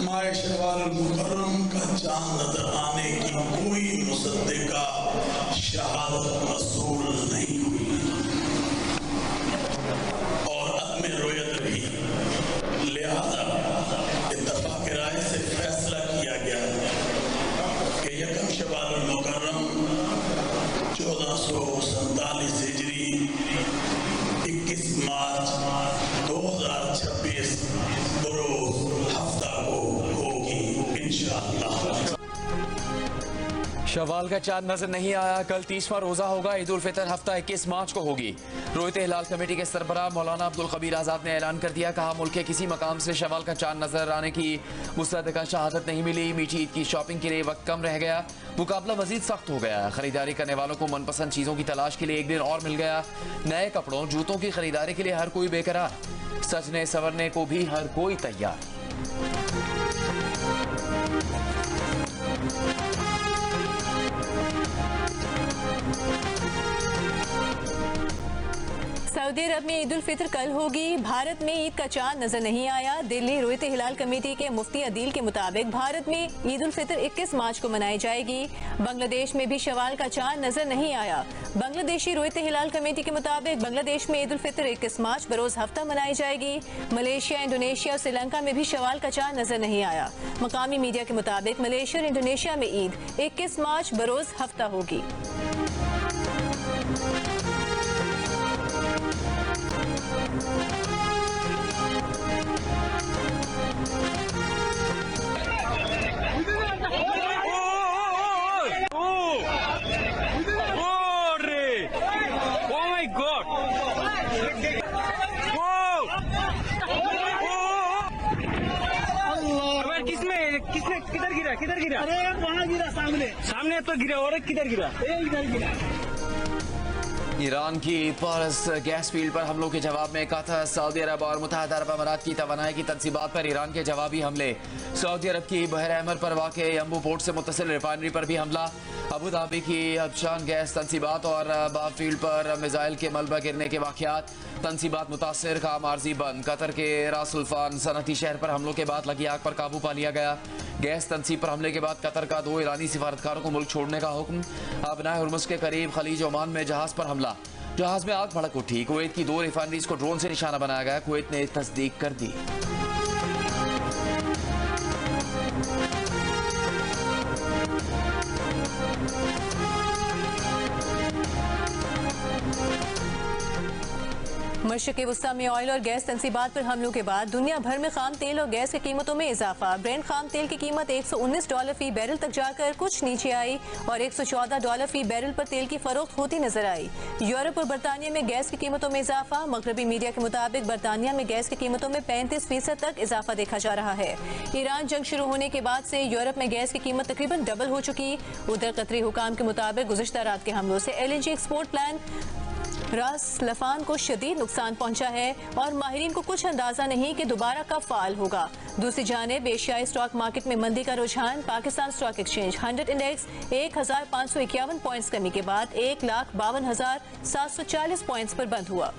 माह शवाल मुकर्रम का चांद नजर आने की कोई मुसद्दिका शहादत मसूल नहीं हुई और अदम रोयत भी। लिहाजा इत्तफाक राय से फैसला किया गया कि यकम शवाल मुकर्रम 1447 हिजरी 21 मार्च 2026 बरोज हफ्ता को होगी इंशाअल्लाह। शवाल का चांद नजर नहीं आया। कल 30वां रोजा होगा। ईद उल फितर हफ्ता 21 मार्च को होगी। रोयत हिलाल कमेटी के सरबराह मौलाना अब्दुल खबीर आजाद ने ऐलान कर दिया, कहा मुल्क के किसी मकाम से शवाल का चांद नजर आने की मुसद्दिका शहादत नहीं मिली। मीठी ईद की शॉपिंग के लिए वक्त कम रह गया। मुकाबला मजीद सख्त हो गया। खरीदारी करने वालों को मनपसंद चीजों की तलाश के लिए एक दिन और मिल गया। नए कपड़ों जूतों की खरीदारी के लिए हर कोई बेकरार। सजने संवरने को भी हर कोई तैयार। सऊदी अरब में ईद उल फितर कल होगी। भारत में ईद का चांद नजर नहीं आया। दिल्ली रोयत हिलाल कमेटी के मुफ्ती अदील के मुताबिक भारत में ईद उल फितर 21 मार्च को मनाई जाएगी। बांग्लादेश में भी शवाल का चांद नजर नहीं आया। बांग्लादेशी रोयत हिलाल कमेटी के मुताबिक बांग्लादेश में ईद उल फितर 21 मार्च बरोज हफ्ता मनाई जाएगी। मलेशिया, इंडोनेशिया और श्रीलंका में भी शवाल का चांद नजर नहीं आया। मकामी मीडिया के मुताबिक मलेशिया और इंडोनेशिया में ईद 21 मार्च बरोज हफ्ता होगी। किधर गिरा? अरे वहाँ गिरा, सामने तो गिरा। और किधर गिरा? इधर गिरा। ईरान की पारस गैस फील्ड पर हमलों के जवाब में कतर, सऊदी अरब और मुत्तहदा अरब अमारात की तवानाई की तनसीबात पर ईरान के जवाबी हमले। सऊदी अरब की बहर अहमर पर वाक़े यम्बू पोर्ट से मुत्तसिल रिफाइनरी पर भी हमला। अबू धाबी की अबशान गैस तनसीबात और बाब फील्ड पर मिसाइल के मलबा गिरने के वाक़यात। तनसीबात मुतासिर, काम आर्जी बंद। कतर के रासुल्फान सनती शहर पर हमलों के बाद लगी आग पर काबू पा लिया गया। गैस तनसीब पर हमले के बाद कतर का 2 ईरानी सिफारतकारों को मुल्क छोड़ने का हुक्म। अबनाए हुर्मुज़ के करीब खलीज ओमान में जहाज पर हमला। जहाज में आग भड़क उठी। कुवैत की 2 रिफाइनरीज को ड्रोन से निशाना बनाया गया। कुवैत ने तस्दीक कर दी। मशरिक़ वस्ता में ऑयल और गैस तनसीबात पर हमलों के बाद दुनिया भर में खाम तेल और गैस की कीमतों में इजाफा। ब्रेंट खाम तेल की कीमत $119 फी बैरल तक जाकर कुछ नीचे आई और $114 फी बैरल पर तेल की फरोख्त होती नजर आई। यूरोप और बरतानिया में गैस की कीमतों में इजाफा। मगरबी मीडिया के मुताबिक बरतानिया में गैस की कीमतों में 35% तक इजाफा देखा जा रहा है। ईरान जंग शुरू होने के बाद से यूरोप में गैस की कीमत तकरीबन डबल हो चुकी। उधर कतरी हुकाम के मुताबिक गुज़िश्ता रात के हमलों से LNG एक्सपोर्ट प्लान रास लफान को शदीद नुकसान पहुंचा है और माहिरीन को कुछ अंदाजा नहीं कि दोबारा कब फाल होगा। दूसरी जानिब एशियाई स्टॉक मार्केट में मंदी का रुझान। Pakistan stock exchange 100 index 1551 points कमी के बाद 1,52,740 पॉइंट्स पर बंद हुआ।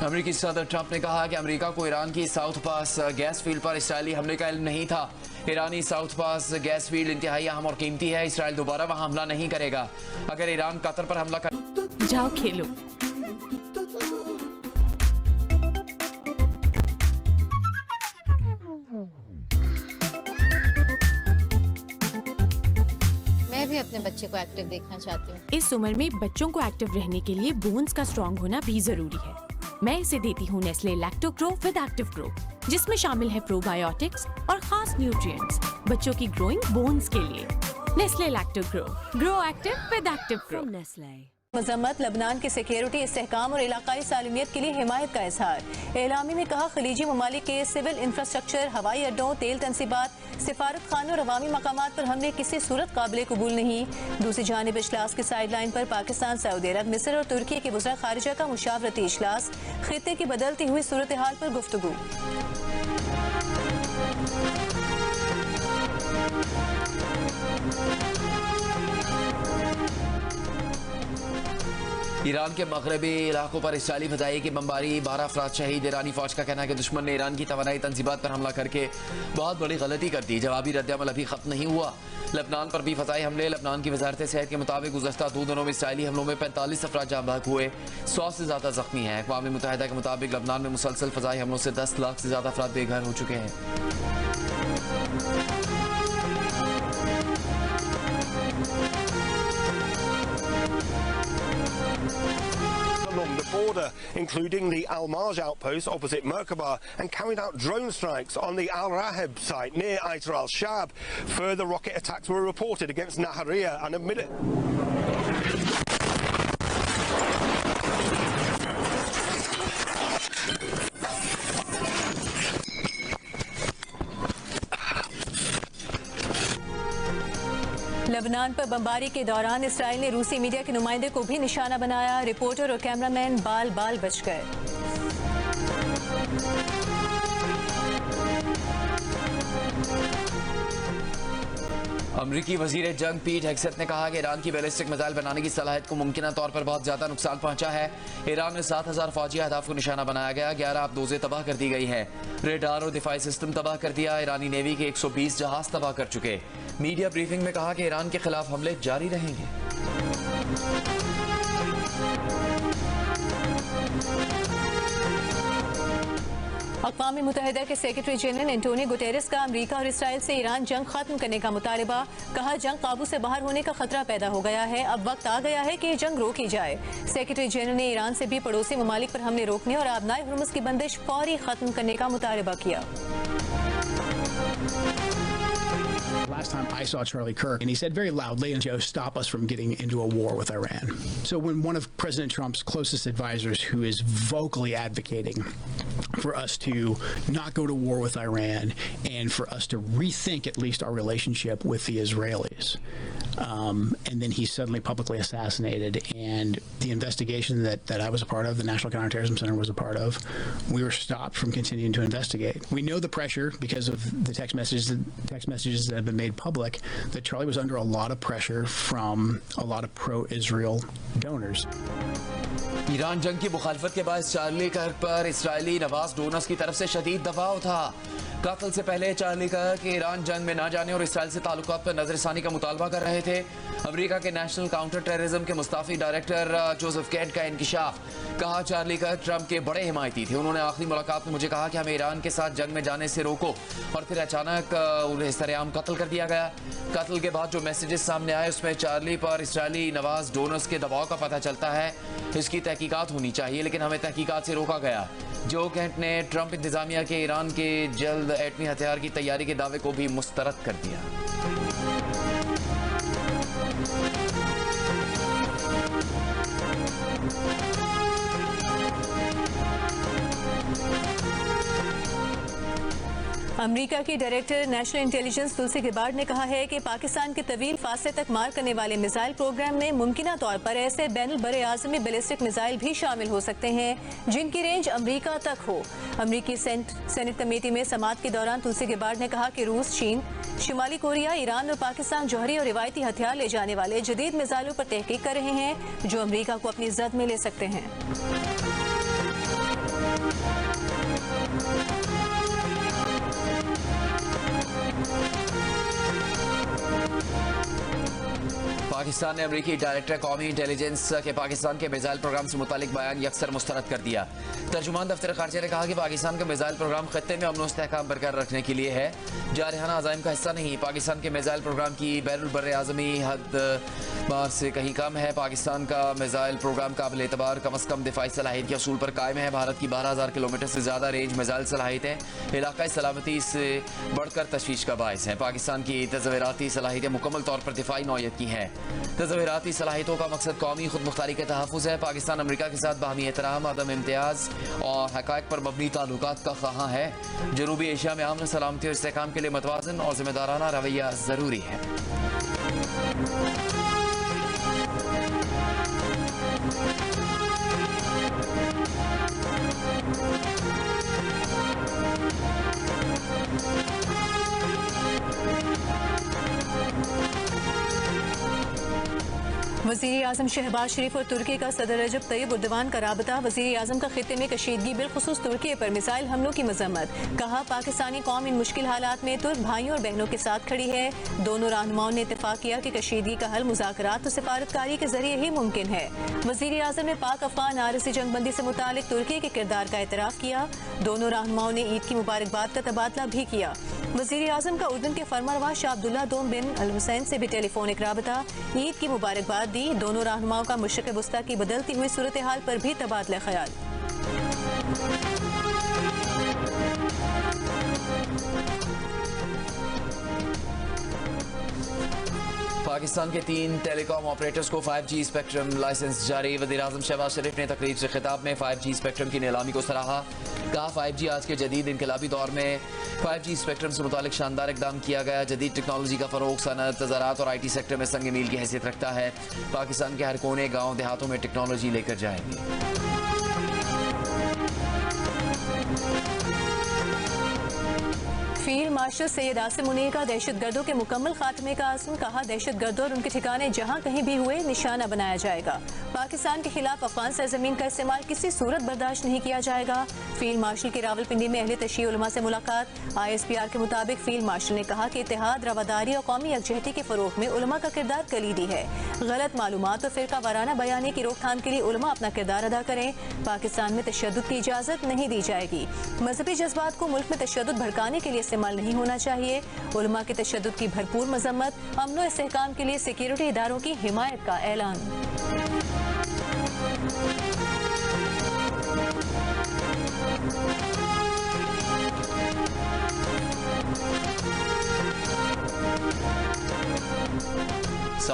अमेरिकी सदर ट्रंप ने कहा कि अमेरिका को ईरान की साउथ पास गैस फील्ड पर इसराइली हमले का इल्म नहीं था। ईरानी साउथ पास गैस फील्ड इंतहाई अहम और कीमती है। इसराइल दोबारा वहां हमला नहीं करेगा। अगर ईरान कतर पर हमला कर जाओ खेलो। मैं भी अपने बच्चे को एक्टिव देखना चाहती हूँ। इस उम्र में बच्चों को एक्टिव रहने के लिए बोन्स का स्ट्रॉन्ग होना भी जरूरी है। मैं इसे देती हूँ Nestle lacto grow with active grow, जिसमें शामिल है प्रोबायोटिक्स और खास न्यूट्रिएंट्स बच्चों की ग्रोइंग बोन्स के लिए। Nestle Lactogrow active with active grow. Nestle मजम्मत लबनान की सिक्योरिटी, इस्तेहकाम और इलाकाई सालिमियत के लिए हिमायत का इजहार। एलामी में कहा खलीजी ममालिक के सिविल इंफ्रास्ट्रक्चर, हवाई अड्डों, तेल तनसीबात, सिफारत खानों और अवामी मकामात पर हमले किसी सूरत काबिल कबूल नहीं। दूसरी जानिब इजलास की साइड लाइन पर पाकिस्तान, सऊदी अरब, मिस्र और तुर्की के वज़रा खारिजा का मुशावरती इजलास। खित्ते की बदलती हुई सूरत हाल पर गुफ्तगू। ईरान के मगरबी इलाकों पर इसराइली फ़िज़ाई की बमबारी, 12 अफराद शहीद। ईरानी फौज का कहना है कि दुश्मन ने ईरान की तवानाई तंजीबात पर हमला करके बहुत बड़ी गलती कर दी। जवाबी रद्दअमल अभी खत्म नहीं हुआ। लेबनान पर भी फ़िज़ाई हमले। लेबनान की वजारत सेहत के मुताबिक गुज़श्ता 2 दिनों में इसराइली हमलों में 45 अफराद जाँ बहक हुए, 100 से ज़्यादा ज़ख्मी हैं। अक़वाम मुत्तहिदा के मुताबिक लेबनान में मुसलसल फ़िज़ाई हमलों से 10 लाख से ज़्यादा अफराद बेघर हो चुके हैं। Along the border, including the Al-Marj outpost opposite Merkaba, and carried out drone strikes on the Al-Raheb site near Aitar al-Shab. Further rocket attacks were reported against Nahariya and a Lebanon पर बमबारी के दौरान Israel ने रूसी media के नुमाइंदे को भी निशाना बनाया। रिपोर्टर और कैमरामैन बाल बाल बच गए। अमरीकी वजीर जंग पीट हेगसेथ ने कहा कि ईरान की बैलिस्टिक मिसाइल बनाने की सलाहियत को मुमकिना तौर पर बहुत ज्यादा नुकसान पहुंचा है। ईरान में 7000 फौजी अहदाफ को निशाना बनाया गया, 11 आबदोजें तबाह कर दी गई हैं, रेडार और दिफाई सिस्टम तबाह कर दिया। ईरानी नेवी के 120 जहाज तबाह कर चुके। मीडिया ब्रीफिंग में कहा कि ईरान के खिलाफ हमले जारी रहेंगे। अक़वाम मुत्तहिदा के सेक्रेटरी जनरल एंटोनियो गुटेरेस का अमरीका और इसराइल से ईरान जंग खत्म करने का मुतालबा। कहा, जंग काबू से बाहर होने का खतरा पैदा हो गया है, अब वक्त आ गया है कि ये जंग रोकी जाए। सेक्रेटरी जनरल ने ईरान से भी पड़ोसी ममालिक पर हमले रोकने और आबनाए हुर्मुज़ की बंदिश फौरी खत्म करने का मुतालबा किया। Last time I saw Charlie Kirk, and he said very loudly, and Joe, stop us from getting into a war with Iran. So when one of President Trump's closest advisors, who is vocally advocating for us to not go to war with Iran and for us to rethink at least our relationship with the Israelis, and then he's suddenly publicly assassinated, and the investigation that I was a part of, the National Counterterrorism Center was a part of, we were stopped from continuing to investigate. We know the pressure because of the text messages that have been made public, that Charlie was under a lot of pressure from a lot of pro-Israel donors. Iran जंग की मुखालफत के बाद Charlie कर्क पर Israeli Nawaz donors की तरफ से शदीद दबाव था। कत्ल से पहले चार्ली कर्क ईरान जंग में न जाने और इसराइल से ताल्लुकात पर नजरसानी का मुतालबा कर रहे थे। अमेरिका के नेशनल काउंटर टेररिज्म के मुस्ताफी डायरेक्टर जोसेफ केंट का इंकिशाफ। कहा, चार्ली कर्क ट्रंप के बड़े हिमायती थे। उन्होंने आखिरी मुलाकात में मुझे कहा कि हमें ईरान के साथ जंग में जाने से रोको, और फिर अचानक उन्हें सरेआम कत्ल कर दिया गया। कत्ल के बाद जो मैसेजेस सामने आए उसमें चार्ली पर इसराइली नवाज डोनर्स के दबाव का पता चलता है। इसकी तहकीकात होनी चाहिए, लेकिन हमें तहकीकात से रोका गया। जो केंट ने ट्रंप इंतजामिया के ईरान के जल्द एटमी हथियार की तैयारी के दावे को भी मुस्तरद कर दिया। अमेरिका की डायरेक्टर नेशनल इंटेलिजेंस तुलसी गिबार्ड ने कहा है कि पाकिस्तान के तवील फासले तक मार करने वाले मिसाइल प्रोग्राम में मुमकिना तौर पर ऐसे बैनुल बरे आज़मी बैलिस्टिक मिसाइल भी शामिल हो सकते हैं जिनकी रेंज अमेरिका तक हो। अमेरिकी सेनेट कमेटी में समाअत के दौरान तुलसी गिबार्ड ने कहा कि रूस, चीन, शिमाली कोरिया, ईरान और पाकिस्तान जौहरी और रिवायती हथियार ले जाने वाले जदीद मिसाइलों पर तहकीक कर रहे हैं जो अमेरिका को अपनी जद में ले सकते हैं। पाकिस्तान ने अमेरिकी डायरेक्टर कौमी इंटेलिजेंस के पाकिस्तान के मिसाइल प्रोग्राम से मुतालिक बयान यकसर मुस्तरद कर दिया। तर्जुमान दफ्तर खारजा ने कहा कि पाकिस्तान का मिसाइल प्रोग्राम खत्ते में अमन इस्तेहकाम बरकरार रखने के लिए है, जारहाना अज़ाइम का हिस्सा नहीं। पाकिस्तान के मिसाइल प्रोग्राम की बैनुल बर्रे आज़मी हद बार से कहीं कम है। पाकिस्तान का मिसाइल प्रोग्राम काबिल एतबार कम अज़ कम दिफाई सलाहियत के असूल पर कायम है। भारत की 12,000 किलोमीटर से ज़्यादा रेंज मिसाइल सलाहियतें इलाकाई सलामती से बढ़कर तशवीश का बायस हैं। पाकिस्तान की तज़वीराती सलाहियतें मुकम्मल तौर पर दिफाई नौयत की हैं। तज़वीराती सलाहियतों का मकसद कौमी खुद मुख्तारी के तहफ़्फ़ुज़ है। पाकिस्तान अमेरिका के साथ बाहमी एहतराम, अदम इम्तियाज़ और हक़ाइक़ पर मबनी ताल्लुकात का ख़्वाहां है। जनूबी एशिया में अमन, सलामती और इस्तेहकाम के लिए मतवाज़न और ज़िम्मेदाराना रवैया ज़रूरी है। वज़ीर आज़म शहबाज शरीफ और तुर्की का सदर रजब तैयब उर्दवान का राबता। वज़ीर आज़म का खित्ते में कशीदगी बिलखुसूस तुर्की पर मिसाइल हमलों की मजम्मत। कहा पाकिस्तानी कौम इन मुश्किल हालात में तुर्क भाइयों और बहनों के साथ खड़ी है। दोनों रहनुमाओं ने इत्तेफाक किया कि कशीदगी का हल मुज़ाकरात और सिफारतकारी के जरिए ही मुमकिन है। वज़ीर आज़म ने पाक अफगान आरज़ी जंगबंदी से मुतालिक तुर्की के किरदार का एतराफ़ किया। दोनों रहनुमाओं ने ईद की मुबारकबाद का तबादला भी किया। वज़ीर आज़म का उर्दन के फरमारवा शाह अब्दुल्ला दोम बिन अल हुसैन से भी टेलीफोनिक राबता। ईद की मुबारकबाद दी। दोनों रहनुमाओं का मशरिक़ वस्ता की बदलती हुई सूरत हाल पर भी तबादला ख्याल। पाकिस्तान के 3 टेलीकॉम ऑपरेटर्स को 5G स्पेक्ट्रम लाइसेंस जारी। वज़ीर-ए-आज़म शहबाज शरीफ ने तकरीब से खिताब में 5G स्पेक्ट्रम की नीलामी को सराहा। कहा 5G आज के जदीद इनकलाबी दौर में 5G स्पेक्ट्रम से मुतालिक शानदार इकदाम किया गया। जदीद टेक्नोलॉजी का फरोग सनत, ज़राअत और IT सेक्टर में संग मील की हैसियत रखता है। पाकिस्तान के हर कोने गाँव देहातों में टेक्नोलॉजी लेकर जाएंगे। फील्ड मार्शल सैयद आसिम मुनीर का दहशतगर्दों के मुकम्मल खात्मे का आज़म। कहा दहशतगर्दों और उनके ठिकाने जहां कहीं भी हुए निशाना बनाया जाएगा। पाकिस्तान के खिलाफ अफगान सरजमीन का इस्तेमाल किसी सूरत बर्दाश्त नहीं किया जाएगा। फील्ड मार्शल की रावलपिंडी में अहले तशय्युअ उलमा से मुलाकात। ISPR के मुताबिक फील्ड मार्शल ने कहा कि इत्तेहाद, रवादारी और कौमी यकजहती के फरोग में उलमा का किरदार कलीदी है। गलत मालूमात और फिरका वाराना बयानी की रोकथाम के लिए उलमा अपना किरदार अदा करें। पाकिस्तान में तशद्दुद की इजाज़त नहीं दी जाएगी। मजहबी जज्बात को मुल्क में तशद्दुद भड़काने के लिए इस्तेमाल नहीं होना चाहिए। उलमा के तशद्दुद की भरपूर मजम्मत। अमन और इस्तेहकाम के लिए सिक्योरिटी इदारों की हिमायत का ऐलान।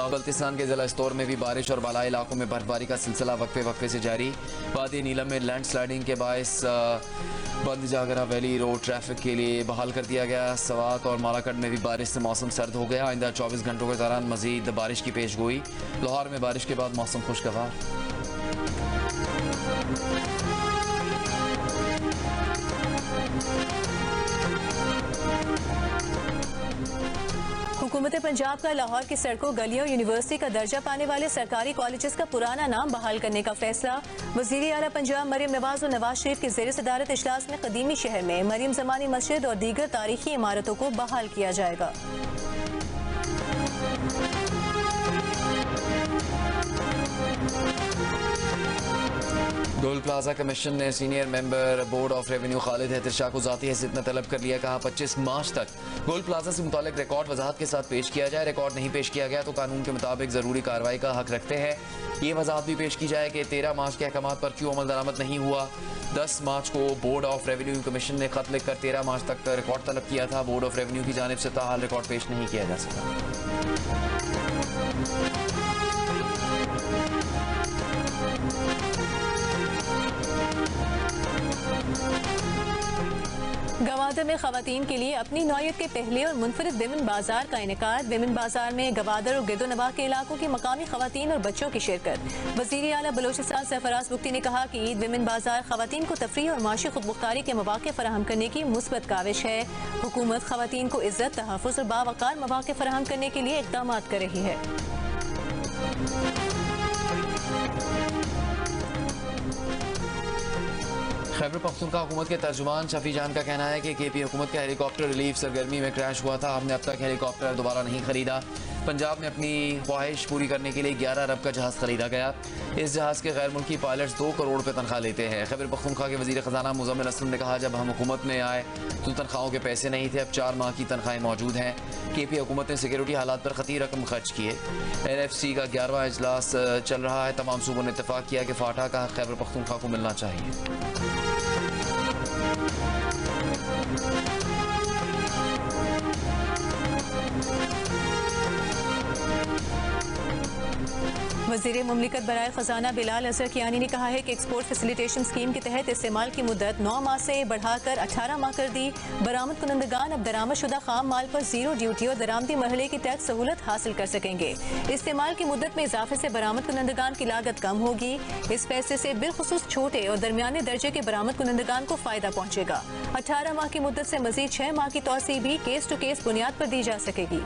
बल्तिस्तान के जिला स्तौर में भी बारिश और बालाई इलाकों में बर्फबारी का सिलसिला वक्फे वक्फे से जारी। वादी नीलम में लैंड स्लाइडिंग के बायस बंद जागरा वैली रोड ट्रैफिक के लिए बहाल कर दिया गया। सवात और मालाकट में भी बारिश से मौसम सर्द हो गया। आइंदा 24 घंटों के दौरान मजीद बारिश की पेशगोई। लाहौर में बारिश के बाद मौसम खुशगवार। हुकूमत पंजाब का लाहौर की सड़कों, गलियों, यूनिवर्सिटी का दर्जा पाने वाले सरकारी कॉलेजेस का पुराना नाम बहाल करने का फैसला। वज़ीर आला पंजाब मरियम नवाज और नवाज शरीफ के ज़ेर सदारत इजलास में कदीमी शहर में मरियम ज़मानी मस्जिद और दीगर तारीखी इमारतों को बहाल किया जाएगा। टोल प्लाजा कमीशन ने senior member board of revenue Khalid Haider Shah को ज़ाती हैसियत में तलब कर लिया। कहा 25 मार्च तक टोल प्लाजा से मुतालिक रिकॉर्ड वजाहत के साथ पेश किया जाए। रिकॉर्ड नहीं पेश किया गया तो कानून के मुताबिक ज़रूरी कार्रवाई का हक रखते हैं। ये वजाहत भी पेश की जाए कि 13 मार्च के अहकामात पर क्यों अमल दरामद नहीं हुआ। 10 मार्च को बोर्ड ऑफ रेवेन्यू कमीशन ने खत लिखकर 13 मार्च तक रिकॉर्ड तलब किया था। बोर्ड ऑफ रेवेन्यू की जानिब से ताहाल रिकॉर्ड पेश नहीं किया जा सका। गवादर में खवातीन के लिए अपनी नौयत के पहले और मुनफरिद विमेन बाजार का इनेकाद। विमेन बाजार में गवादर और गिरदोनवाह के इलाकों की मकामी खवातीन और बच्चों की शिरकत। वज़ीर आला बलोचिस्तान सरफराज बुख्ती ने कहा कि ईद विमेन बाजार खवातीन को तफरीह और माशी खुदमुख्तारी के मौके फराहम करने की मुस्बत काविश है। हुकूमत खवातीन को इज्जत, तहफ़्फ़ुज़ और बावकार मौके फराहम करने के लिए इक़दाम कर रही है। खैबर पख्तूनख्वा हुकूमत के तर्जुमान शफी जान का कहना है कि KP हुकूमत का हेलीकॉप्टर रिलीफ सरगर्मी में क्रैश हुआ था। हमने अब तक हेलीकॉप्टर दोबारा नहीं खरीदा। पंजाब में अपनी ख्वाहिश पूरी करने के लिए 11 अरब का जहाज़ खरीदा गया। इस जहाज़ के गैर मुल्की पायलट्स 2 करोड़ पे तनख्वाह लेते हैं। खैबर पख्तूनख्वा के वज़ीर ख़ज़ाना मुज़म्मिल असलम ने कहा, जब हम हुकूमत में आए तो तनख्वाहों के पैसे नहीं थे, अब 4 माह की तनख्वाहें मौजूद हैं। KP हुकूमत ने सिक्योरिटी हालात पर खतीर रकम खर्च किए। NFC का 11वां इजलास चल रहा है। तमाम सूबों ने इत्तेफाक किया कि फाटा का खैबर पख्तूनख्वा को मिलना चाहिए। वज़ीर मुमलिकत बराए ख़जाना बिलाल अज़हर कियानी ने कहा है कि एक्सपोर्ट फैसिलिटेशन स्कीम के तहत इस्तेमाल की मुद्दत 9 माह से बढ़ाकर 18 माह कर दी। बरामद कुनंदगान अब दरामद शुदा खाम माल पर 0 ड्यूटी और दरामदी मरहले की टैक्स सहूलत हासिल कर सकेंगे। इस्तेमाल की मुद्दत में इजाफे से बरामद कुनंदगान की लागत कम होगी। इस फैसले से बिलखुसूस छोटे और दरमियाने दर्जे के बरामद कुनंदगान को फायदा पहुँचेगा। 18 माह की मुद्दत से मजीद 6 माह की तौसी भी केस टू केस बुनियाद पर दी जा सकेगी।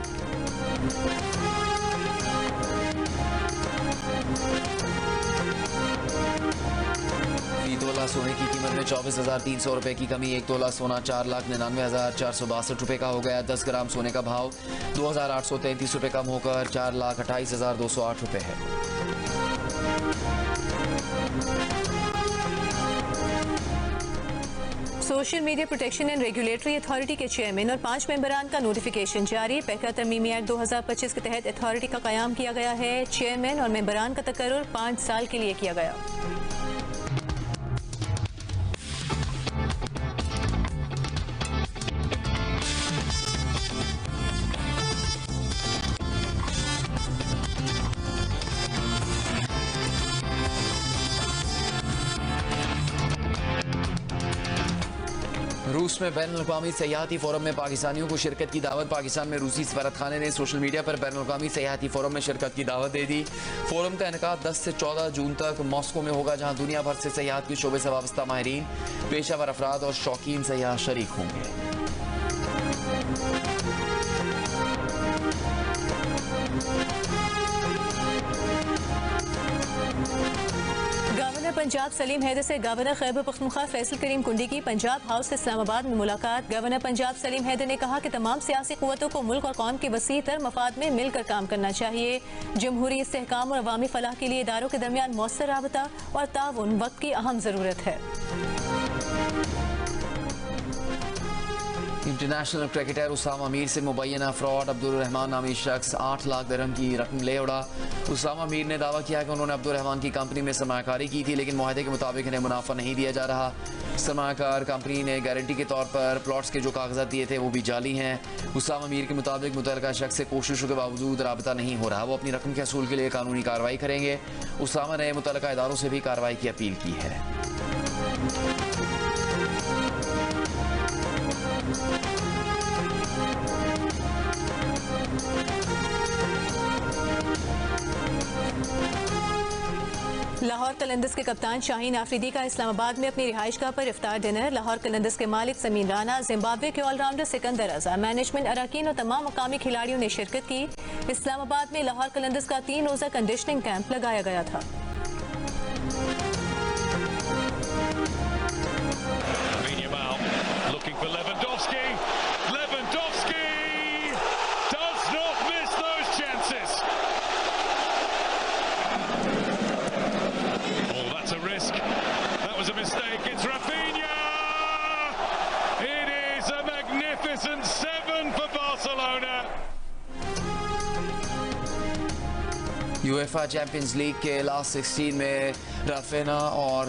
तोला सोने की कीमत में 24,300 रुपए की कमी। 1 तोला सोना 4,99,462 रुपए का हो गया। 10 ग्राम सोने का भाव 2,833 रुपए कम होकर 4,28,208 रुपए है। Social media protection and regulatory authority के चेयरमैन और 5 मेंबरान का नोटिफिकेशन जारी। पैका तरमीमी एक्ट 2025 के तहत अथॉरिटी का कयाम किया गया है। चेयरमैन और मेंबरान का तकर्रुर 5 साल के लिए किया गया। रूस में बैनुल-अक़वामी सयाहती फोरम में पाकिस्तानियों को शिरकत की दावत। पाकिस्तान में रूसी सफारतखाने ने सोशल मीडिया पर बैनुल-अक़वामी सयाहती फोरम में शिरकत की दावत दे दी। फोरम का इनेकाद 10 से 14 जून तक मॉस्को में होगा, जहां दुनिया भर से सयाहत के शोबे से वाबस्ता माहिरीन, पेशावर अफराद और शौकीन सयाह शरीक होंगे। गवर्नर पंजाब सलीम हैदर से गवर्नर खैबर पख्तूनख्वा फैसल करीम कुंडी की पंजाब हाउस इस्लामाबाद में मुलाकात। गवर्नर पंजाब सलीम हैदर ने कहा कि तमाम सियासी कुव्वतों को मुल्क और कौम के वसी तर मफाद में मिलकर काम करना चाहिए। जमहूरी इस्तेहकाम और अवामी फलाह के लिए इदारों के दरमियान मौसर राबता और ताउन वक्त की अहम जरूरत है। इंटरनेशनल क्रिकेटर उसामा मीर से मुबैना फ्रॉड अब्दुल रहमान नामी शख्स 8 लाख दिरहम की रकम ले उड़ा। उसामा मीर ने दावा किया कि उन्होंने अब्दुल रहमान की कंपनी में सरमायाकारी की थी, लेकिन मुआहदे के मुताबिक इन्हें मुनाफा नहीं दिया जा रहा। सरमायाकार कंपनी ने गारंटी के तौर पर प्लॉट्स के जो कागजात दिए थे वो भी जाली हैं। उसामा मीर के मुताबिक मुतल्लिका शख्स से कोशिशों के बावजूद राबता नहीं हो रहा। वो अपनी रकम के असूल के लिए कानूनी कार्रवाई करेंगे। उसामा ने मुतल्लिका इदारों से भी कार्रवाई की अपील की है। लाहौर कलंदर्स के कप्तान शाहीन आफरीदी का इस्लामाबाद में अपनी रिहाइशगाह पर इफ्तार डिनर। लाहौर कलंदर्स के मालिक समीन राना, जिम्बाब्वे के ऑलराउंडर सिकंदर रजा, मैनेजमेंट, अराकीन और तमाम मकामी खिलाड़ियों ने शिरकत की। इस्लामाबाद में लाहौर कलंदर्स का 3 रोजा कंडीशनिंग कैंप लगाया गया था। यूएफा चैंपियंस लीग के लास्ट 16 में राफेना और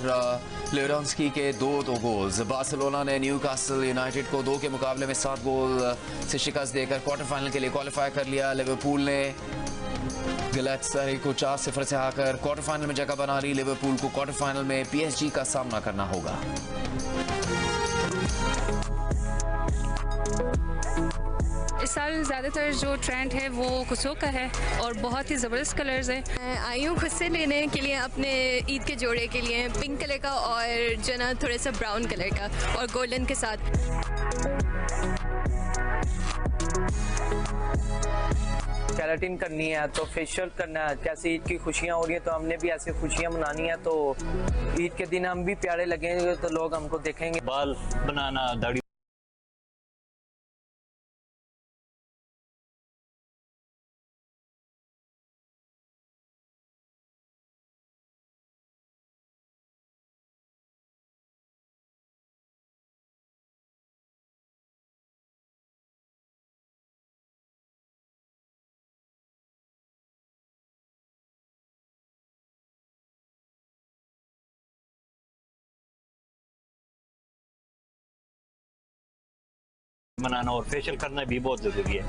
लेवांडोव्स्की के 2 गोल्स। बार्सिलोना ने न्यूकासल यूनाइटेड को 2 के मुकाबले में 7 गोल से शिकस्त देकर क्वार्टर फाइनल के लिए क्वालिफाई कर लिया। लिवरपूल ने गैलातासराय को 4-0 से हारकर क्वार्टर फाइनल में जगह बना ली। लिवरपूल को क्वार्टर फाइनल में पीएसजी का सामना करना होगा। इस साल ज़्यादातर जो ट्रेंड है वो कुसो का है और बहुत ही ज़बरदस्त कलर्स हैं। मैं आई हूँ खुद से लेने के लिए अपने ईद के जोड़े के लिए पिंक कलर का और जो ना थोड़ा सा ब्राउन कलर का और गोल्डन के साथ। केराटिन करनी है तो फेशियल करना है। कैसे ईद की खुशियाँ हो रही हैं तो हमने भी ऐसे खुशियाँ मनानी है, तो ईद के दिन हम भी प्यारे लगेंगे तो लोग हमको देखेंगे। बाल बनाना, दाढ़ी बनाना और फेशियल करना भी बहुत जरूरी है।